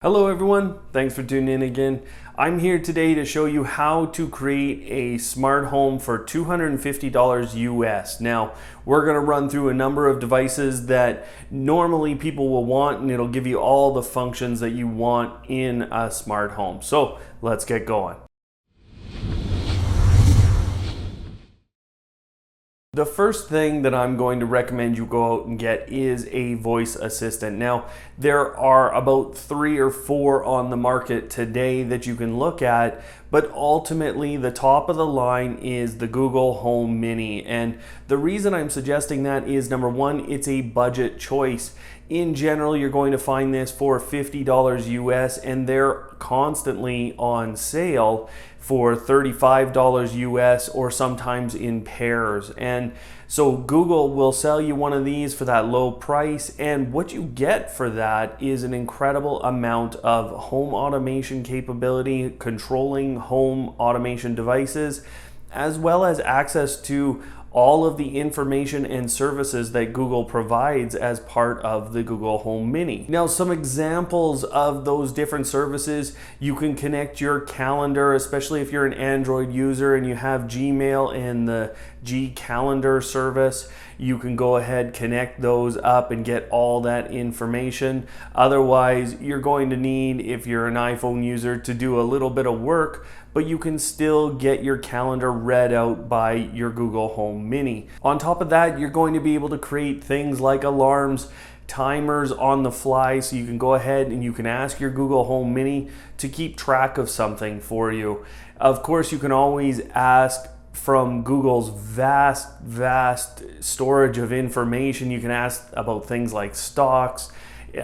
Hello everyone, thanks for tuning in again. I'm here today to show you how to create a smart home for $250 US. Now, we're gonna run through a number of devices that normally people will want, and it'll give you all the functions that you want in a smart home. So let's get going. The first thing that I'm going to recommend you go out and get is a voice assistant. Now, there are about 3 or 4 on the market today that you can look at, but ultimately the top of the line is the Google Home Mini. And the reason I'm suggesting that is, number one, it's a budget choice. In general, you're going to find this for $50 US, and they're constantly on sale for $35 US or sometimes in pairs. And so Google will sell you one of these for that low price, and what you get for that is an incredible amount of home automation capability, controlling home automation devices, as well as access to all of the information and services that Google provides as part of the Google Home Mini. Now, some examples of those different services: you can connect your calendar, especially if you're an Android user and you have Gmail and the G Calendar service. You can go ahead, connect those up and get all that information. Otherwise, you're going to need, if you're an iPhone user, to do a little bit of work, but you can still get your calendar read out by your Google Home Mini. On top of that, you're going to be able to create things like alarms, timers on the fly, so you can go ahead and you can ask your Google Home Mini to keep track of something for you. Of course, you can always ask from Google's vast storage of information. You can ask about things like stocks,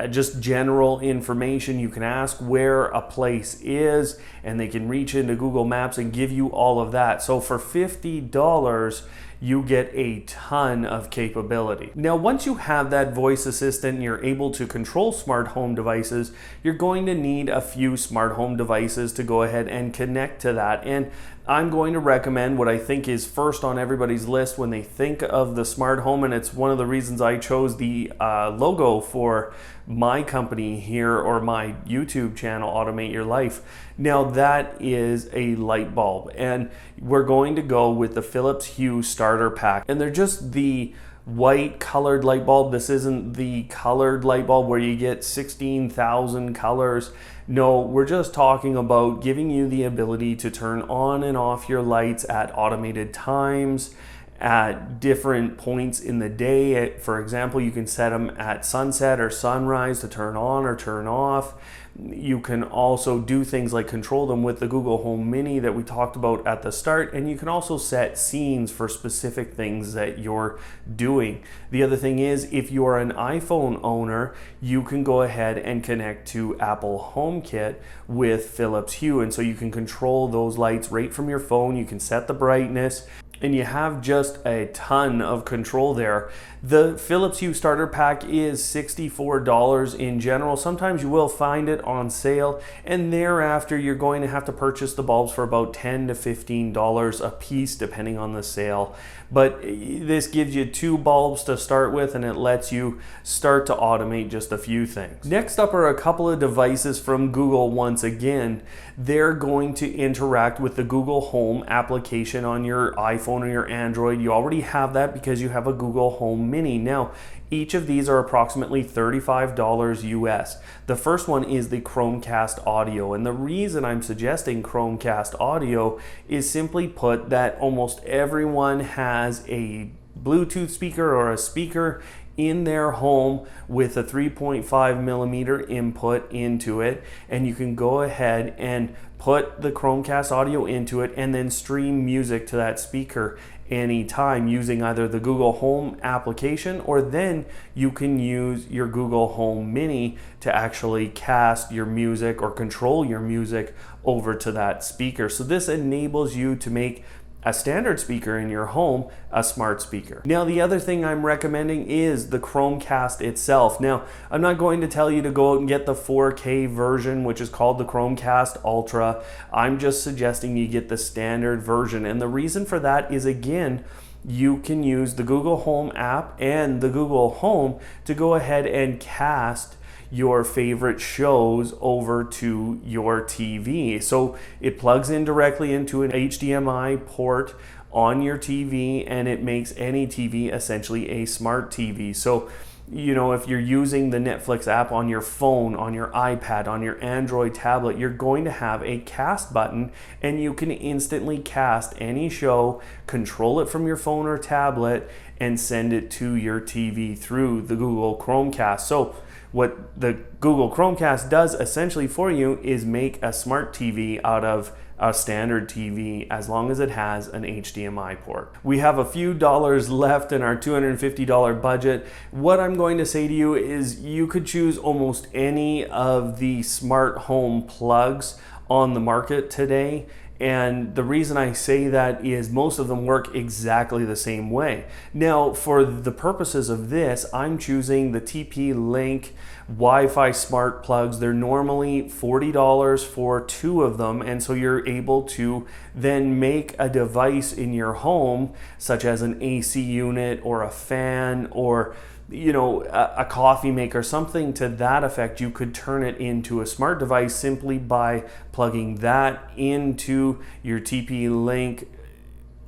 just general information. You can ask where a place is, and they can reach into Google Maps and give you all of that. So for $50, you get a ton of capability. Now, once you have that voice assistant and you're able to control smart home devices, you're going to need a few smart home devices to go ahead and connect to that. And I'm going to recommend what I think is first on everybody's list when they think of the smart home, and it's one of the reasons I chose the logo for my company here, or my YouTube channel, Automate Your Life. Now, that is a light bulb, and we're going to go with the Philips Hue starter pack, and they're just the white colored light bulb. This isn't the colored light bulb where you get 16,000 colors. No, we're just talking about giving you the ability to turn on and off your lights at automated times, at different points in the day. For example, you can set them at sunset or sunrise to turn on or turn off. You can also do things like control them with the Google Home Mini that we talked about at the start, and you can also set scenes for specific things that you're doing. The other thing is, if you're an iPhone owner, you can go ahead and connect to Apple HomeKit with Philips Hue, and so you can control those lights right from your phone. You can set the brightness, and you have just a ton of control there. The Philips Hue starter pack is $64 in general. Sometimes you will find it on sale, and thereafter you're going to have to purchase the bulbs for about $10 to $15 a piece depending on the sale. But this gives you 2 bulbs to start with, and it lets you start to automate just a few things. Next up are a couple of devices from Google. Once again, they're going to interact with the Google Home application on your iPhone or your Android. You already have that because you have a Google Home Mini. Now, each of these are approximately $35 US. The first one is the Chromecast Audio, and the reason I'm suggesting Chromecast Audio is, simply put, that almost everyone has a Bluetooth speaker or a speaker in their home with a 3.5 millimeter input into it, and you can go ahead and put the Chromecast Audio into it and then stream music to that speaker anytime using either the Google Home application, or then you can use your Google Home Mini to actually cast your music or control your music over to that speaker. So this enables you to make a standard speaker in your home a smart speaker. Now, the other thing I'm recommending is the Chromecast itself. Now, I'm not going to tell you to go out and get the 4K version, which is called the Chromecast Ultra. I'm just suggesting you get the standard version. And the reason for that is, again, you can use the Google Home app and the Google Home to go ahead and cast your favorite shows over to your TV. So it plugs in directly into an HDMI port on your TV, and it makes any TV essentially a smart TV. So, you know, if you're using the Netflix app on your phone, on your iPad, on your Android tablet, you're going to have a cast button, and you can instantly cast any show, control it from your phone or tablet, and send it to your TV through the Google Chromecast. So what the Google Chromecast does essentially for you is make a smart TV out of a standard TV, as long as it has an HDMI port. We have a few dollars left in our $250 budget. What I'm going to say to you is you could choose almost any of the smart home plugs on the market today. And the reason I say that is most of them work exactly the same way. Now, for the purposes of this, I'm choosing the TP-Link Wi-Fi smart plugs. They're normally $40 for 2 of them, and so you're able to then make a device in your home, such as an AC unit or a fan or a coffee maker, something to that effect. You could turn it into a smart device simply by plugging that into your TP-Link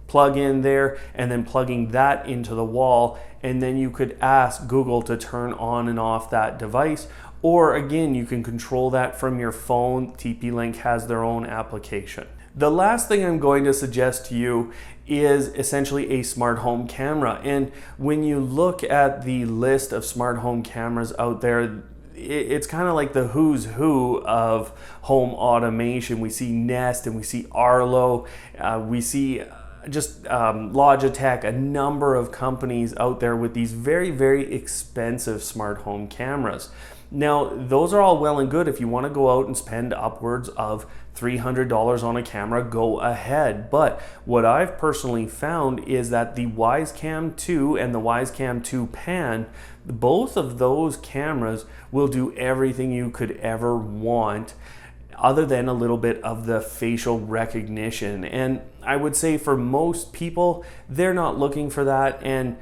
plug in there and then plugging that into the wall, and then you could ask Google to turn on and off that device. Or again, you can control that from your phone. TP-Link has their own application. The last thing I'm going to suggest to you is essentially a smart home camera. And when you look at the list of smart home cameras out there, it's kind of like the who's who of home automation. We see Nest and we see Arlo, we see just Logitech, a number of companies out there with these very, very expensive smart home cameras. Now, those are all well and good. If you want to go out and spend upwards of $300 on a camera, go ahead. But what I've personally found is that the Wisecam 2 and the Wisecam 2 Pan, both of those cameras will do everything you could ever want, other than a little bit of the facial recognition. And I would say for most people, they're not looking for that. And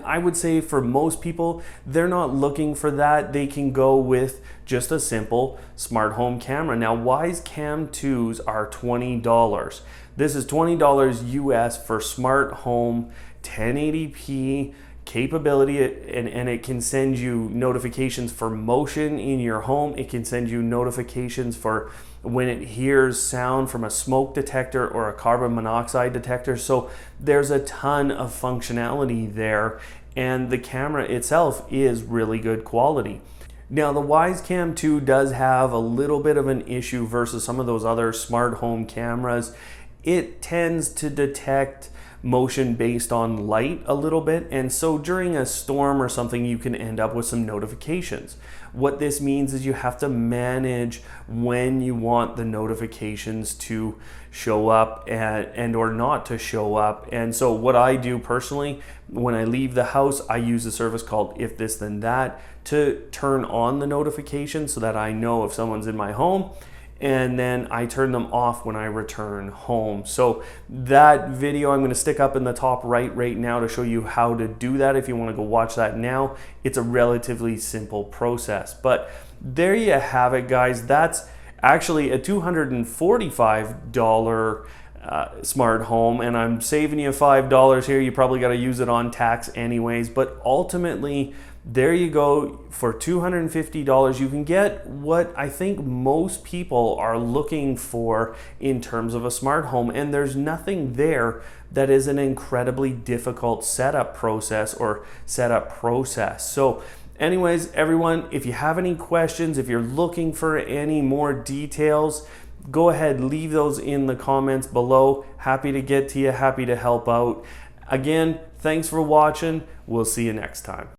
I would say for most people, they're not looking for that. They can go with just a simple smart home camera. Now, Wisecam 2s are $20. This is $20 US for smart home 1080p capability, and it can send you notifications for motion in your home. It can send you notifications for when it hears sound from a smoke detector or a carbon monoxide detector. So there's a ton of functionality there, and the camera itself is really good quality. Now, the Wisecam 2 does have a little bit of an issue versus some of those other smart home cameras. It tends to detect motion based on light a little bit, and so during a storm or something you can end up with some notifications. What this means is you have to manage when you want the notifications to show up and or not to show up. And so what I do personally, when I leave the house, I use a service called If This Then That to turn on the notifications so that I know if someone's in my home, and then I turn them off when I return home. So that video I'm going to stick up in the top right now to show you how to do that if you want to go watch that now. It's a relatively simple process. But there you have it, guys. That's actually a $245 smart home, and I'm saving you $5 here. You probably got to use it on tax anyways, but ultimately there you go. For $250 you can get what I think most people are looking for in terms of a smart home, and there's nothing there that is an incredibly difficult setup process. So anyways, everyone, if you have any questions, if you're looking for any more details, go ahead, leave those in the comments below. Happy to get to you, happy to help out. Again, thanks for watching. We'll see you next time.